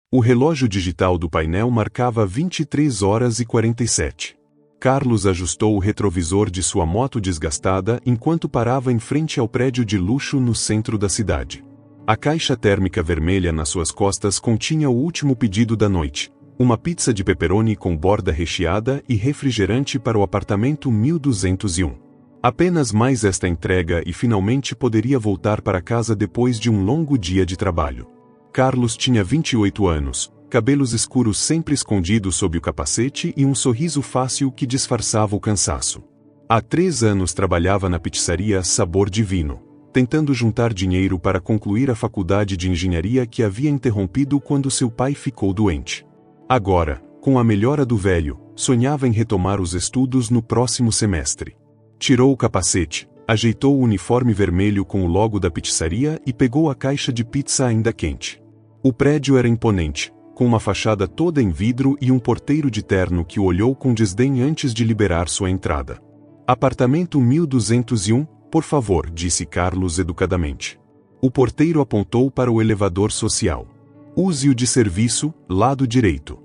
O relógio digital do painel marcava 23 horas e 47. Carlos ajustou o retrovisor de sua moto desgastada enquanto parava em frente ao prédio de luxo no centro da cidade. A caixa térmica vermelha nas suas costas continha o último pedido da noite: uma pizza de pepperoni com borda recheada e refrigerante para o apartamento 1201. Apenas mais esta entrega e finalmente poderia voltar para casa depois de um longo dia de trabalho. Carlos tinha 28 anos, cabelos escuros sempre escondidos sob o capacete e um sorriso fácil que disfarçava o cansaço. Há 3 anos trabalhava na pizzaria Sabor Divino, tentando juntar dinheiro para concluir a faculdade de engenharia que havia interrompido quando seu pai ficou doente. Agora, com a melhora do velho, sonhava em retomar os estudos no próximo semestre. Tirou o capacete, ajeitou o uniforme vermelho com o logo da pizzaria e pegou a caixa de pizza ainda quente. O prédio era imponente, com uma fachada toda em vidro e um porteiro de terno que o olhou com desdém antes de liberar sua entrada. Apartamento 1201, por favor, disse Carlos educadamente. O porteiro apontou para o elevador social. Use o de serviço, lado direito.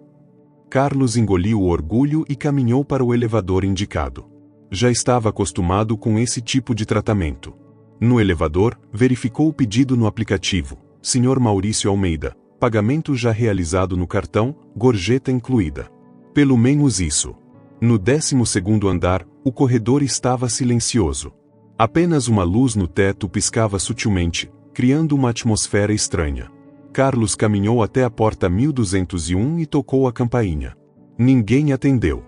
Carlos engoliu o orgulho e caminhou para o elevador indicado. Já estava acostumado com esse tipo de tratamento. No elevador, verificou o pedido no aplicativo: Sr. Maurício Almeida, pagamento já realizado no cartão, gorjeta incluída. Pelo menos isso. No 12º andar, o corredor estava silencioso. Apenas uma luz no teto piscava sutilmente, criando uma atmosfera estranha. Carlos caminhou até a porta 1201 e tocou a campainha. Ninguém atendeu.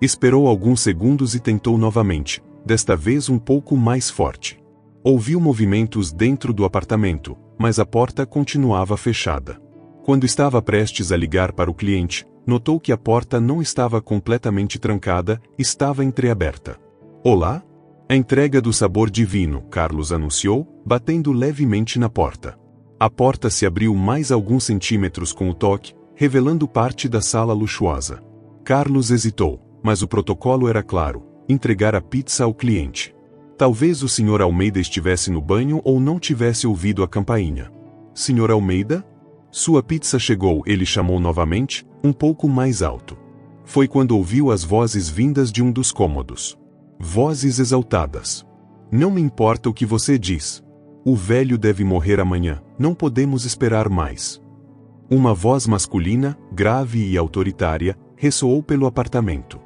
Esperou alguns segundos e tentou novamente, desta vez um pouco mais forte. Ouviu movimentos dentro do apartamento, mas a porta continuava fechada. Quando estava prestes a ligar para o cliente, notou que a porta não estava completamente trancada, estava entreaberta. Olá? A entrega do Sabor Divino, Carlos anunciou, batendo levemente na porta. A porta se abriu mais alguns centímetros com o toque, revelando parte da sala luxuosa. Carlos hesitou, mas o protocolo era claro: entregar a pizza ao cliente. Talvez o Sr. Almeida estivesse no banho ou não tivesse ouvido a campainha. Sr. Almeida? Sua pizza chegou, ele chamou novamente, um pouco mais alto. Foi quando ouviu as vozes vindas de um dos cômodos. Vozes exaltadas. Não me importa o que você diz. O velho deve morrer amanhã, não podemos esperar mais. Uma voz masculina, grave e autoritária, ressoou pelo apartamento.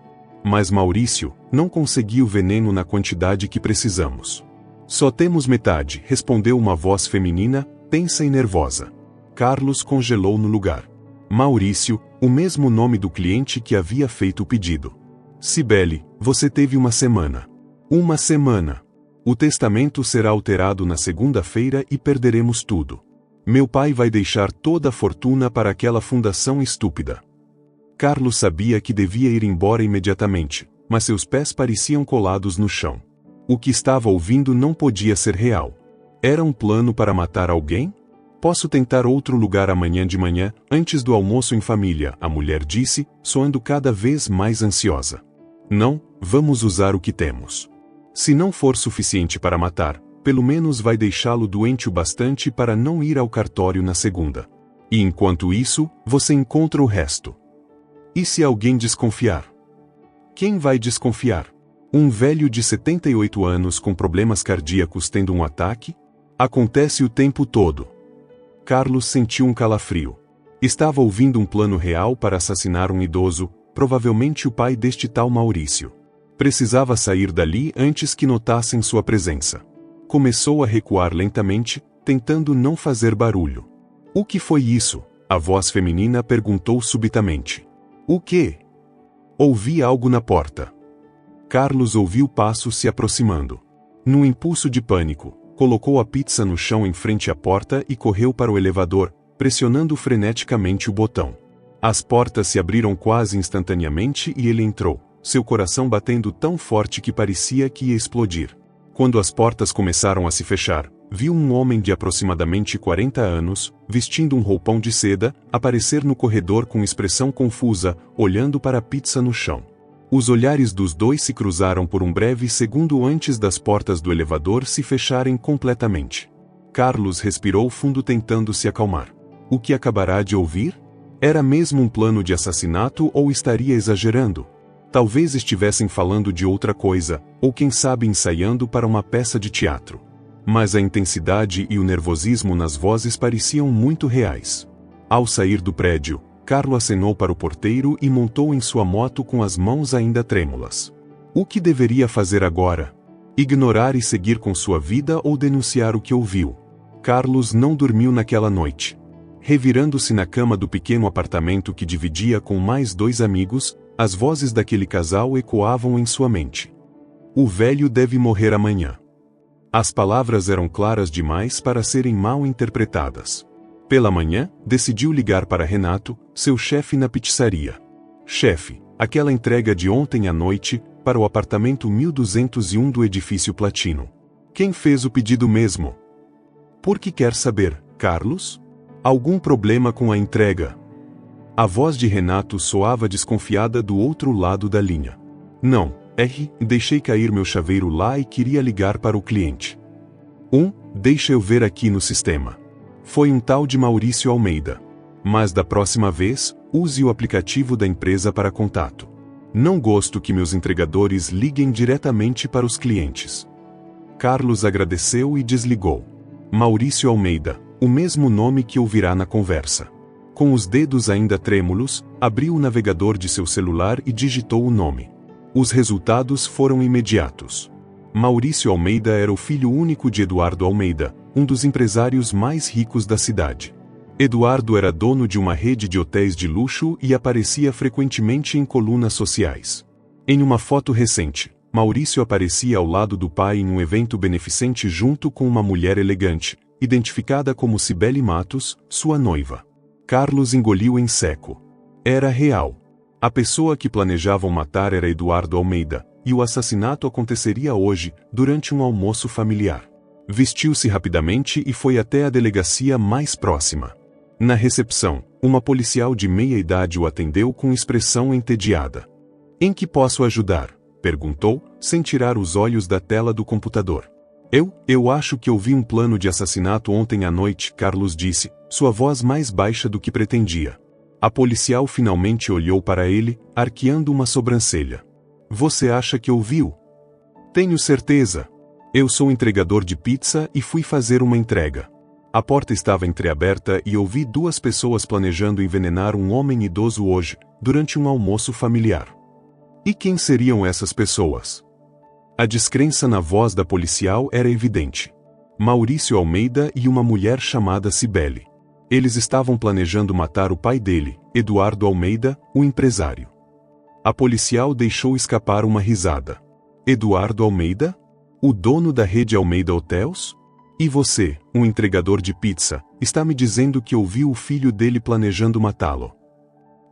Mas Maurício, não consegui o veneno na quantidade que precisamos. Só temos metade, respondeu uma voz feminina, tensa e nervosa. Carlos congelou no lugar. Maurício, o mesmo nome do cliente que havia feito o pedido. Cibele, você teve uma semana. Uma semana. O testamento será alterado na segunda-feira e perderemos tudo. Meu pai vai deixar toda a fortuna para aquela fundação estúpida. Carlos sabia que devia ir embora imediatamente, mas seus pés pareciam colados no chão. O que estava ouvindo não podia ser real. Era um plano para matar alguém? Posso tentar outro lugar amanhã de manhã, antes do almoço em família, a mulher disse, soando cada vez mais ansiosa. Não, vamos usar o que temos. Se não for suficiente para matar, pelo menos vai deixá-lo doente o bastante para não ir ao cartório na segunda. E enquanto isso, você encontra o resto. E se alguém desconfiar? Quem vai desconfiar? Um velho de 78 anos com problemas cardíacos tendo um ataque? Acontece o tempo todo. Carlos sentiu um calafrio. Estava ouvindo um plano real para assassinar um idoso, provavelmente o pai deste tal Maurício. Precisava sair dali antes que notassem sua presença. Começou a recuar lentamente, tentando não fazer barulho. O que foi isso? A voz feminina perguntou subitamente. O quê? Ouvi algo na porta. Carlos ouviu passos se aproximando. Num impulso de pânico, colocou a pizza no chão em frente à porta e correu para o elevador, pressionando freneticamente o botão. As portas se abriram quase instantaneamente e ele entrou, seu coração batendo tão forte que parecia que ia explodir. Quando as portas começaram a se fechar, viu um homem de aproximadamente 40 anos, vestindo um roupão de seda, aparecer no corredor com expressão confusa, olhando para a pizza no chão. Os olhares dos dois se cruzaram por um breve segundo antes das portas do elevador se fecharem completamente. Carlos respirou fundo tentando se acalmar. O que acabará de ouvir? Era mesmo um plano de assassinato ou estaria exagerando? Talvez estivessem falando de outra coisa, ou quem sabe ensaiando para uma peça de teatro. Mas a intensidade e o nervosismo nas vozes pareciam muito reais. Ao sair do prédio, Carlo acenou para o porteiro e montou em sua moto com as mãos ainda trêmulas. O que deveria fazer agora? Ignorar e seguir com sua vida ou denunciar o que ouviu? Carlos não dormiu naquela noite. Revirando-se na cama do pequeno apartamento que dividia com mais 2 amigos, as vozes daquele casal ecoavam em sua mente. O velho deve morrer amanhã. As palavras eram claras demais para serem mal interpretadas. Pela manhã, decidiu ligar para Renato, seu chefe na pizzaria. Chefe, aquela entrega de ontem à noite, para o apartamento 1201 do edifício Platino. Quem fez o pedido mesmo? Por que quer saber, Carlos? Algum problema com a entrega? A voz de Renato soava desconfiada do outro lado da linha. Não, deixei cair meu chaveiro lá e queria ligar para o cliente. Deixa eu ver aqui no sistema. Foi um tal de Maurício Almeida. Mas da próxima vez, use o aplicativo da empresa para contato. Não gosto que meus entregadores liguem diretamente para os clientes. Carlos agradeceu e desligou. Maurício Almeida, o mesmo nome que ouvirá na conversa. Com os dedos ainda trêmulos, abriu o navegador de seu celular e digitou o nome. Os resultados foram imediatos. Maurício Almeida era o filho único de Eduardo Almeida, um dos empresários mais ricos da cidade. Eduardo era dono de uma rede de hotéis de luxo e aparecia frequentemente em colunas sociais. Em uma foto recente, Maurício aparecia ao lado do pai em um evento beneficente junto com uma mulher elegante, identificada como Cibele Matos, sua noiva. Carlos engoliu em seco. Era real. A pessoa que planejavam matar era Eduardo Almeida, e o assassinato aconteceria hoje, durante um almoço familiar. Vestiu-se rapidamente e foi até a delegacia mais próxima. Na recepção, uma policial de meia-idade o atendeu com expressão entediada. "Em que posso ajudar?", perguntou, sem tirar os olhos da tela do computador. Eu acho que ouvi um plano de assassinato ontem à noite", Carlos disse, sua voz mais baixa do que pretendia. A policial finalmente olhou para ele, arqueando uma sobrancelha. "Você acha que ouviu?" "Tenho certeza. Eu sou entregador de pizza e fui fazer uma entrega. A porta estava entreaberta e ouvi 2 pessoas planejando envenenar um homem idoso hoje, durante um almoço familiar." "E quem seriam essas pessoas?" A descrença na voz da policial era evidente. Maurício Almeida e uma mulher chamada Cibele. Eles estavam planejando matar o pai dele, Eduardo Almeida, o empresário. A policial deixou escapar uma risada. "Eduardo Almeida? O dono da rede Almeida Hotels? E você, um entregador de pizza, está me dizendo que ouviu o filho dele planejando matá-lo?"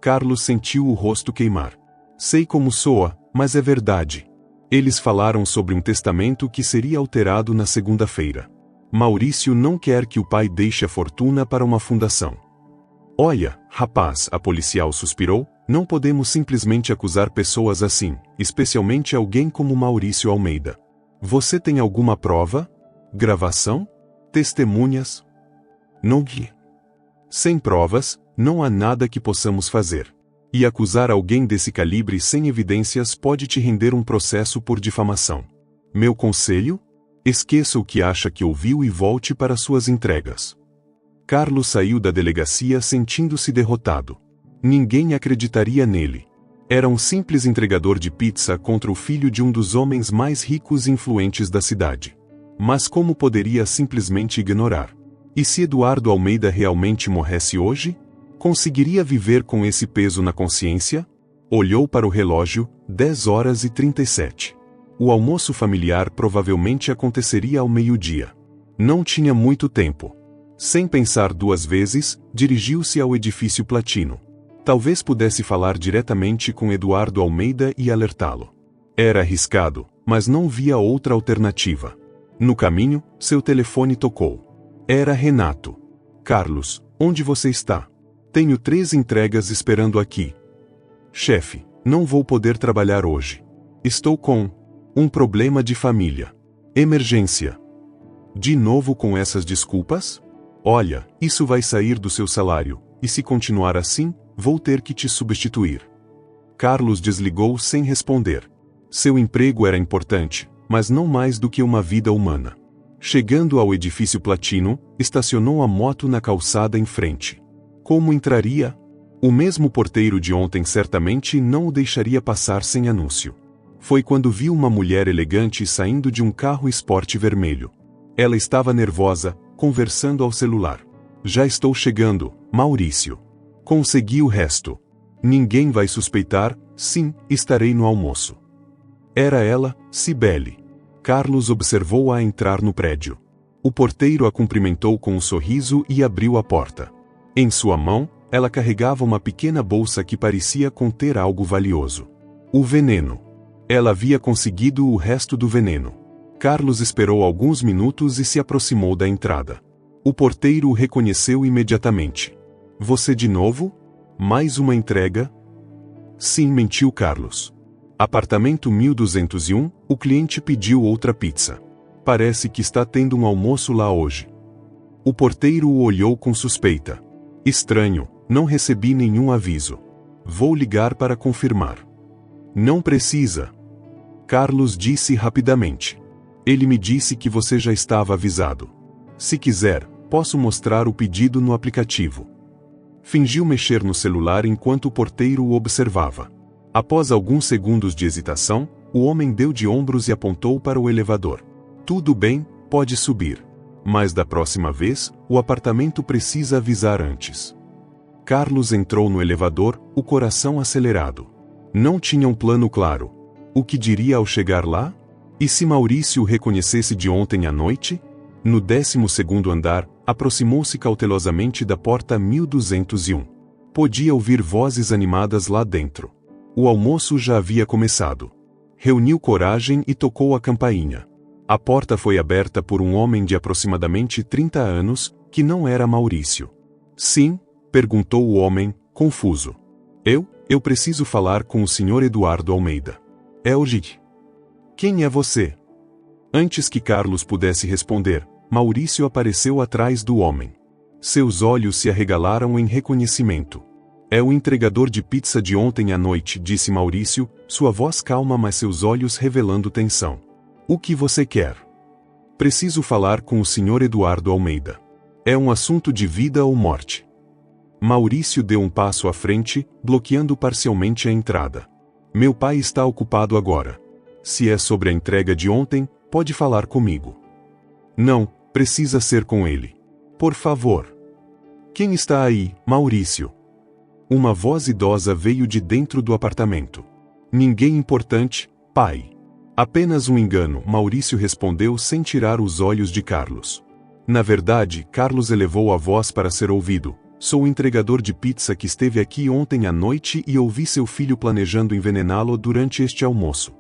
Carlos sentiu o rosto queimar. "Sei como soa, mas é verdade. Eles falaram sobre um testamento que seria alterado na segunda-feira. Maurício não quer que o pai deixe a fortuna para uma fundação." "Olha, rapaz", a policial suspirou, "não podemos simplesmente acusar pessoas assim, especialmente alguém como Maurício Almeida. Você tem alguma prova? Gravação? Testemunhas?" "Não. Sem provas, não há nada que possamos fazer. E acusar alguém desse calibre sem evidências pode te render um processo por difamação. Meu conselho? Esqueça o que acha que ouviu e volte para suas entregas." Carlos saiu da delegacia sentindo-se derrotado. Ninguém acreditaria nele. Era um simples entregador de pizza contra o filho de um dos homens mais ricos e influentes da cidade. Mas como poderia simplesmente ignorar? E se Eduardo Almeida realmente morresse hoje? Conseguiria viver com esse peso na consciência? Olhou para o relógio, 10h37. O almoço familiar provavelmente aconteceria ao meio-dia. Não tinha muito tempo. Sem pensar 2 vezes, dirigiu-se ao edifício Platino. Talvez pudesse falar diretamente com Eduardo Almeida e alertá-lo. Era arriscado, mas não via outra alternativa. No caminho, seu telefone tocou. Era Renato. "Carlos, onde você está? Tenho 3 entregas esperando aqui." "Chefe, não vou poder trabalhar hoje. Estou com um problema de família. Emergência." "De novo com essas desculpas? Olha, isso vai sair do seu salário, e se continuar assim, vou ter que te substituir. Carlos desligou sem responder. Seu emprego era importante, mas não mais do que uma vida humana. Chegando ao edifício Platino, estacionou a moto na calçada em frente. Como entraria? O mesmo porteiro de ontem certamente não o deixaria passar sem anúncio. Foi quando viu uma mulher elegante saindo de um carro esporte vermelho. Ela estava nervosa, conversando ao celular. Já estou chegando, Maurício. Consegui o resto. Ninguém vai suspeitar, sim, estarei no almoço. Era ela, Cibele. Carlos observou-a entrar no prédio. O porteiro a cumprimentou com um sorriso e abriu a porta. Em sua mão, ela carregava uma pequena bolsa que parecia conter algo valioso. O veneno. Ela havia conseguido o resto do veneno. Carlos esperou alguns minutos e se aproximou da entrada. O porteiro o reconheceu imediatamente. Você de novo? Mais uma entrega? Sim, mentiu Carlos. Apartamento 1201, o cliente pediu outra pizza. Parece que está tendo um almoço lá hoje. O porteiro o olhou com suspeita. Estranho, não recebi nenhum aviso. Vou ligar para confirmar. Não precisa. Carlos disse rapidamente. Ele me disse que você já estava avisado. Se quiser, posso mostrar o pedido no aplicativo. Fingiu mexer no celular enquanto o porteiro o observava. Após alguns segundos de hesitação, o homem deu de ombros e apontou para o elevador. Tudo bem, pode subir. Mas da próxima vez, o apartamento precisa avisar antes. Carlos entrou no elevador, o coração acelerado. Não tinha um plano claro. O que diria ao chegar lá? E se Maurício o reconhecesse de ontem à noite? No 12º andar, aproximou-se cautelosamente da porta 1201. Podia ouvir vozes animadas lá dentro. O almoço já havia começado. Reuniu coragem e tocou a campainha. A porta foi aberta por um homem de aproximadamente 30 anos, que não era Maurício. Sim? Perguntou o homem, confuso. Eu preciso falar com o Sr. Eduardo Almeida. É urgente. Quem é você? Antes que Carlos pudesse responder, Maurício apareceu atrás do homem. Seus olhos se arregalaram em reconhecimento. É o entregador de pizza de ontem à noite, disse Maurício, sua voz calma mas seus olhos revelando tensão. O que você quer? Preciso falar com o Sr. Eduardo Almeida. É um assunto de vida ou morte. Maurício deu um passo à frente, bloqueando parcialmente a entrada. Meu pai está ocupado agora. Se é sobre a entrega de ontem, pode falar comigo. Não, precisa ser com ele. Por favor. Quem está aí, Maurício? Uma voz idosa veio de dentro do apartamento. Ninguém importante, pai. Apenas um engano, Maurício respondeu sem tirar os olhos de Carlos. Na verdade, Carlos elevou a voz para ser ouvido. Sou o entregador de pizza que esteve aqui ontem à noite e ouvi seu filho planejando envenená-lo durante este almoço.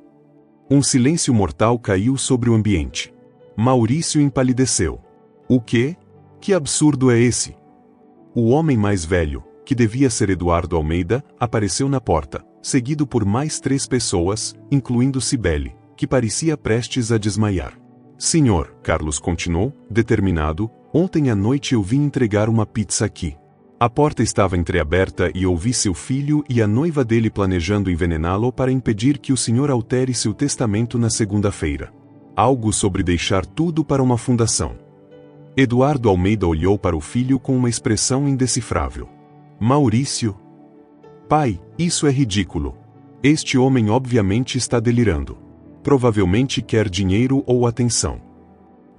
Um silêncio mortal caiu sobre o ambiente. Maurício empalideceu. O quê? Que absurdo é esse? O homem mais velho, que devia ser Eduardo Almeida, apareceu na porta, seguido por mais 3 pessoas, incluindo Cibele, que parecia prestes a desmaiar. Senhor, Carlos continuou, determinado, ontem à noite eu vim entregar uma pizza aqui. A porta estava entreaberta e ouvi seu filho e a noiva dele planejando envenená-lo para impedir que o senhor altere seu testamento na segunda-feira. Algo sobre deixar tudo para uma fundação. Eduardo Almeida olhou para o filho com uma expressão indecifrável. Maurício? Pai, isso é ridículo. Este homem obviamente está delirando. Provavelmente quer dinheiro ou atenção.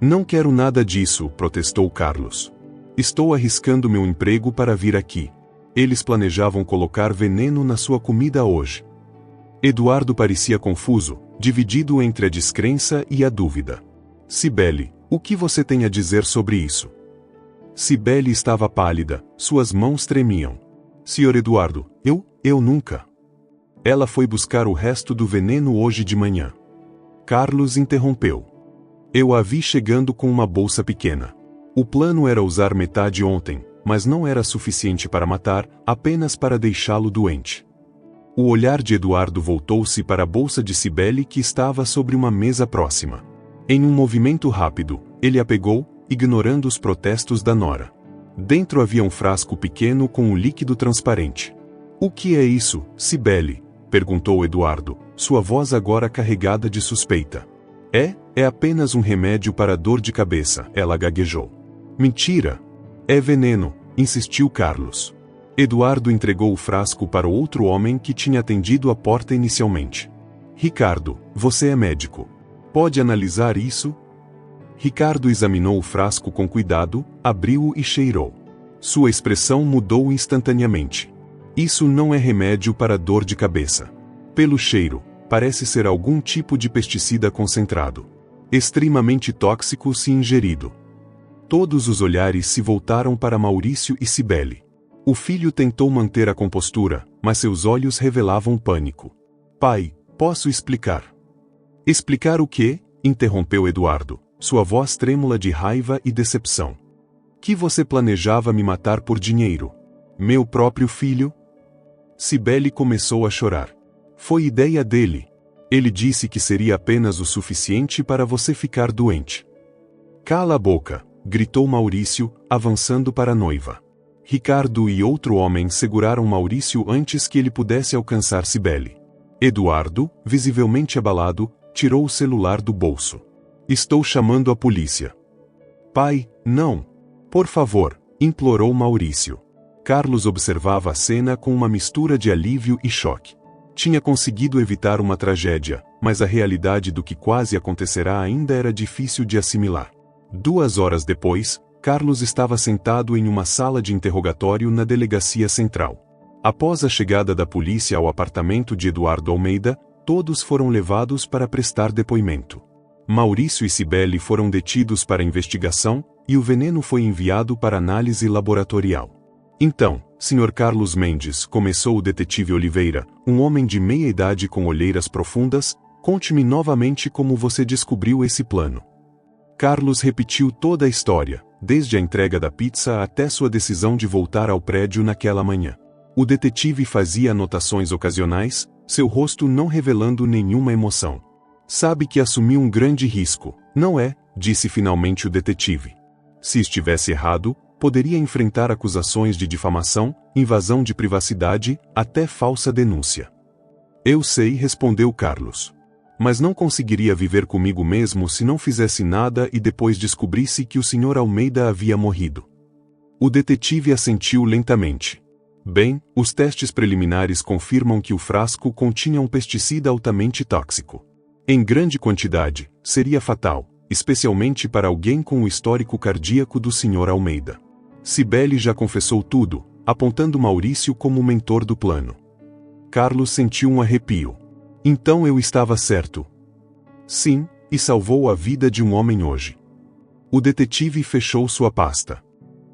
Não quero nada disso, protestou Carlos. Estou arriscando meu emprego para vir aqui. Eles planejavam colocar veneno na sua comida hoje. Eduardo parecia confuso, dividido entre a descrença e a dúvida. Cibele, o que você tem a dizer sobre isso? Cibele estava pálida, suas mãos tremiam. Sr. Eduardo, eu nunca. Ela foi buscar o resto do veneno hoje de manhã. Carlos interrompeu. Eu a vi chegando com uma bolsa pequena. O plano era usar metade ontem, mas não era suficiente para matar, apenas para deixá-lo doente. O olhar de Eduardo voltou-se para a bolsa de Cibele que estava sobre uma mesa próxima. Em um movimento rápido, ele a pegou, ignorando os protestos da nora. Dentro havia um frasco pequeno com um líquido transparente. O que é isso, Cibele? Perguntou Eduardo, sua voz agora carregada de suspeita. É apenas um remédio para dor de cabeça, ela gaguejou. Mentira! É veneno, insistiu Carlos. Eduardo entregou o frasco para o outro homem que tinha atendido a porta inicialmente. Ricardo, você é médico. Pode analisar isso? Ricardo examinou o frasco com cuidado, abriu-o e cheirou. Sua expressão mudou instantaneamente. Isso não é remédio para dor de cabeça. Pelo cheiro, parece ser algum tipo de pesticida concentrado. Extremamente tóxico se ingerido. Todos os olhares se voltaram para Maurício e Cibele. O filho tentou manter a compostura, mas seus olhos revelavam pânico. Pai, posso explicar? Explicar o quê? Interrompeu Eduardo, sua voz trêmula de raiva e decepção. Que você planejava me matar por dinheiro? Meu próprio filho? Cibele começou a chorar. Foi ideia dele. Ele disse que seria apenas o suficiente para você ficar doente. Cala a boca, gritou Maurício, avançando para a noiva. Ricardo e outro homem seguraram Maurício antes que ele pudesse alcançar Cibele. Eduardo, visivelmente abalado, tirou o celular do bolso. Estou chamando a polícia. Pai, não. Por favor, implorou Maurício. Carlos observava a cena com uma mistura de alívio e choque. Tinha conseguido evitar uma tragédia, mas a realidade do que quase acontecerá ainda era difícil de assimilar. 2 horas depois, Carlos estava sentado em uma sala de interrogatório na delegacia central. Após a chegada da polícia ao apartamento de Eduardo Almeida, todos foram levados para prestar depoimento. Maurício e Cibele foram detidos para investigação, e o veneno foi enviado para análise laboratorial. Então, Sr. Carlos Mendes, começou o detetive Oliveira, um homem de meia idade com olheiras profundas, conte-me novamente como você descobriu esse plano. Carlos repetiu toda a história, desde a entrega da pizza até sua decisão de voltar ao prédio naquela manhã. O detetive fazia anotações ocasionais, seu rosto não revelando nenhuma emoção. Sabe que assumiu um grande risco, não é? Disse finalmente o detetive. Se estivesse errado, poderia enfrentar acusações de difamação, invasão de privacidade, até falsa denúncia. Eu sei, respondeu Carlos. Mas não conseguiria viver comigo mesmo se não fizesse nada e depois descobrisse que o Sr. Almeida havia morrido. O detetive assentiu lentamente. Bem, os testes preliminares confirmam que o frasco continha um pesticida altamente tóxico. Em grande quantidade, seria fatal, especialmente para alguém com o histórico cardíaco do Sr. Almeida. Cibele já confessou tudo, apontando Maurício como o mentor do plano. Carlos sentiu um arrepio. Então eu estava certo. Sim, e salvou a vida de um homem hoje. O detetive fechou sua pasta.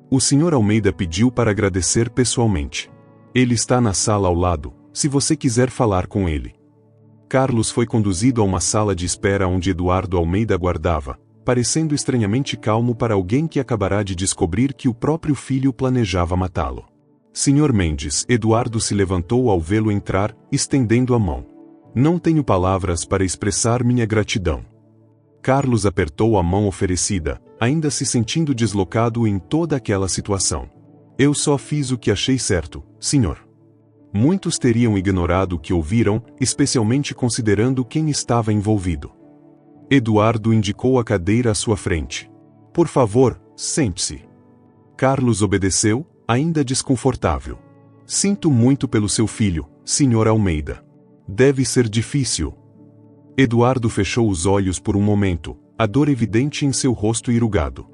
O Sr. Almeida pediu para agradecer pessoalmente. Ele está na sala ao lado, se você quiser falar com ele. Carlos foi conduzido a uma sala de espera onde Eduardo Almeida aguardava, parecendo estranhamente calmo para alguém que acabará de descobrir que o próprio filho planejava matá-lo. Sr. Mendes, Eduardo se levantou ao vê-lo entrar, estendendo a mão. Não tenho palavras para expressar minha gratidão. Carlos apertou a mão oferecida, ainda se sentindo deslocado em toda aquela situação. Eu só fiz o que achei certo, senhor. Muitos teriam ignorado o que ouviram, especialmente considerando quem estava envolvido. Eduardo indicou a cadeira à sua frente. Por favor, sente-se. Carlos obedeceu, ainda desconfortável. Sinto muito pelo seu filho, Sr. Almeida. Deve ser difícil. Eduardo fechou os olhos por um momento, a dor evidente em seu rosto enrugado.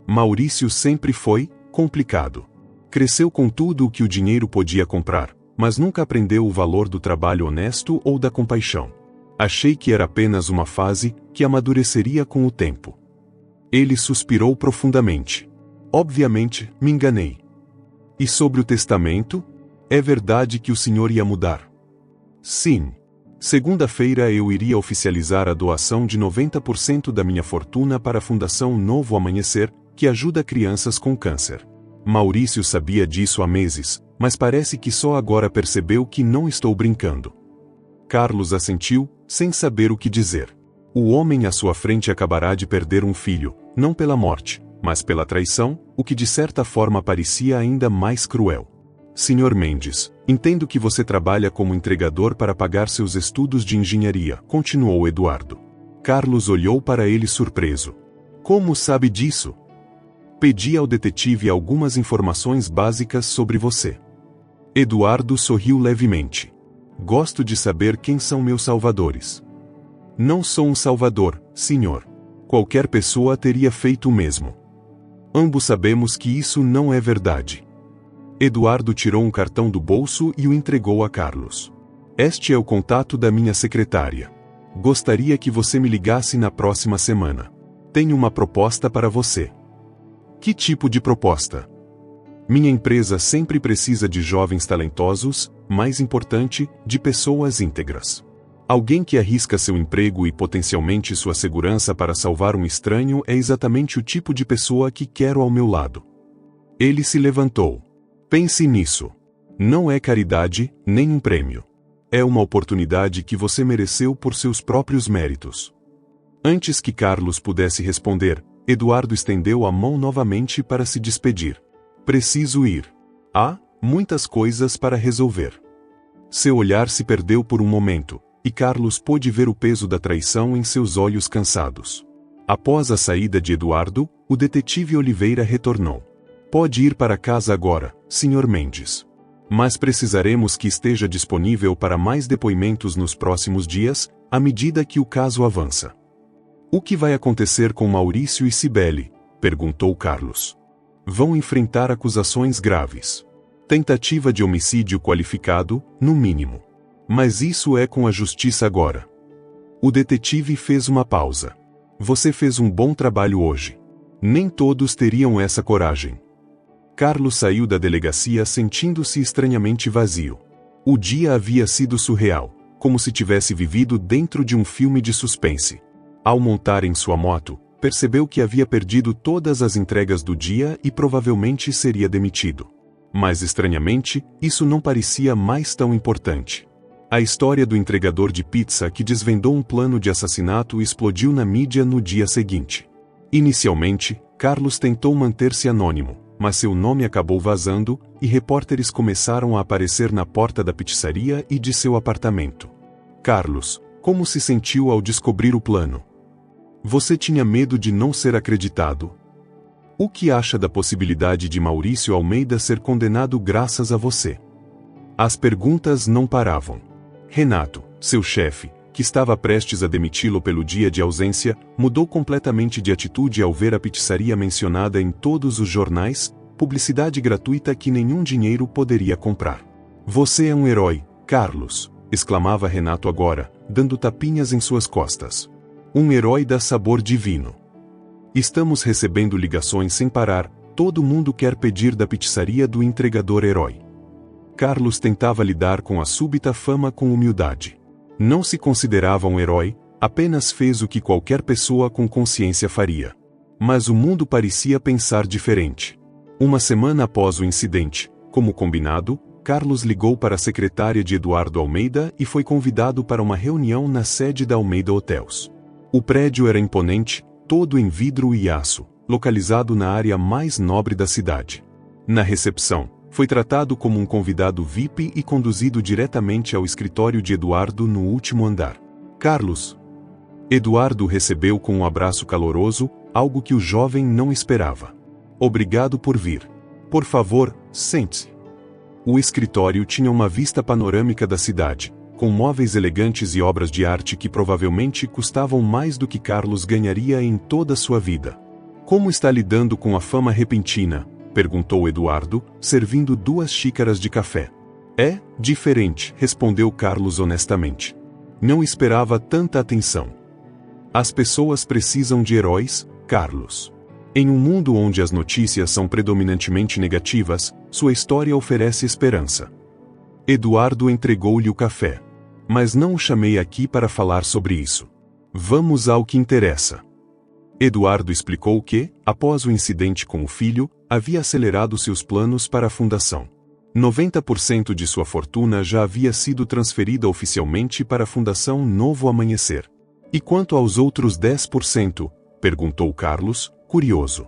Maurício sempre foi complicado. Cresceu com tudo o que o dinheiro podia comprar, mas nunca aprendeu o valor do trabalho honesto ou da compaixão. Achei que era apenas uma fase, que amadureceria com o tempo. Ele suspirou profundamente. Obviamente, me enganei. E sobre o testamento? É verdade que o senhor ia mudar? Sim. Segunda-feira eu iria oficializar a doação de 90% da minha fortuna para a Fundação Novo Amanhecer, que ajuda crianças com câncer. Maurício sabia disso há meses, mas parece que só agora percebeu que não estou brincando. Carlos assentiu, sem saber o que dizer. O homem à sua frente acabará de perder um filho, não pela morte, mas pela traição, o que de certa forma parecia ainda mais cruel. Sr. Mendes, entendo que você trabalha como entregador para pagar seus estudos de engenharia, continuou Eduardo. Carlos olhou para ele surpreso. Como sabe disso? Pedi ao detetive algumas informações básicas sobre você. Eduardo sorriu levemente. Gosto de saber quem são meus salvadores. Não sou um salvador, senhor. Qualquer pessoa teria feito o mesmo. Ambos sabemos que isso não é verdade. Eduardo tirou um cartão do bolso e o entregou a Carlos. Este é o contato da minha secretária. Gostaria que você me ligasse na próxima semana. Tenho uma proposta para você. Que tipo de proposta? Minha empresa sempre precisa de jovens talentosos, mais importante, de pessoas íntegras. Alguém que arrisca seu emprego e potencialmente sua segurança para salvar um estranho é exatamente o tipo de pessoa que quero ao meu lado. Ele se levantou. Pense nisso. Não é caridade, nem um prêmio. É uma oportunidade que você mereceu por seus próprios méritos. Antes que Carlos pudesse responder, Eduardo estendeu a mão novamente para se despedir. Preciso ir. Há muitas coisas para resolver. Seu olhar se perdeu por um momento, e Carlos pôde ver o peso da traição em seus olhos cansados. Após a saída de Eduardo, o detetive Oliveira retornou. Pode ir para casa agora, Sr. Mendes. Mas precisaremos que esteja disponível para mais depoimentos nos próximos dias, à medida que o caso avança. O que vai acontecer com Maurício e Cibele? Perguntou Carlos. Vão enfrentar acusações graves. Tentativa de homicídio qualificado, no mínimo. Mas isso é com a justiça agora. O detetive fez uma pausa. Você fez um bom trabalho hoje. Nem todos teriam essa coragem. Carlos saiu da delegacia sentindo-se estranhamente vazio. O dia havia sido surreal, como se tivesse vivido dentro de um filme de suspense. Ao montar em sua moto, percebeu que havia perdido todas as entregas do dia e provavelmente seria demitido. Mas estranhamente, isso não parecia mais tão importante. A história do entregador de pizza que desvendou um plano de assassinato explodiu na mídia no dia seguinte. Inicialmente, Carlos tentou manter-se anônimo, mas seu nome acabou vazando, e repórteres começaram a aparecer na porta da pizzaria e de seu apartamento. Carlos, como se sentiu ao descobrir o plano? Você tinha medo de não ser acreditado? O que acha da possibilidade de Maurício Almeida ser condenado graças a você? As perguntas não paravam. Renato, seu chefe, que estava prestes a demiti-lo pelo dia de ausência, mudou completamente de atitude ao ver a pizzaria mencionada em todos os jornais, publicidade gratuita que nenhum dinheiro poderia comprar. Você é um herói, Carlos, exclamava Renato agora, dando tapinhas em suas costas. Um herói dá sabor divino. Estamos recebendo ligações sem parar, todo mundo quer pedir da pizzaria do entregador herói. Carlos tentava lidar com a súbita fama com humildade. Não se considerava um herói, apenas fez o que qualquer pessoa com consciência faria. Mas o mundo parecia pensar diferente. Uma semana após o incidente, como combinado, Carlos ligou para a secretária de Eduardo Almeida e foi convidado para uma reunião na sede da Almeida Hotels. O prédio era imponente, todo em vidro e aço, localizado na área mais nobre da cidade. Na recepção, foi tratado como um convidado VIP e conduzido diretamente ao escritório de Eduardo no último andar. Carlos. Eduardo recebeu com um abraço caloroso, algo que o jovem não esperava. Obrigado por vir. Por favor, sente-se. O escritório tinha uma vista panorâmica da cidade, com móveis elegantes e obras de arte que provavelmente custavam mais do que Carlos ganharia em toda a sua vida. Como está lidando com a fama repentina? Perguntou Eduardo, servindo 2 xícaras de café. É diferente, respondeu Carlos honestamente. Não esperava tanta atenção. As pessoas precisam de heróis, Carlos. Em um mundo onde as notícias são predominantemente negativas, sua história oferece esperança. Eduardo entregou-lhe o café. Mas não o chamei aqui para falar sobre isso. Vamos ao que interessa. Eduardo explicou que, após o incidente com o filho, havia acelerado seus planos para a fundação. 90% de sua fortuna já havia sido transferida oficialmente para a Fundação Novo Amanhecer. E quanto aos outros 10%? Perguntou Carlos, curioso.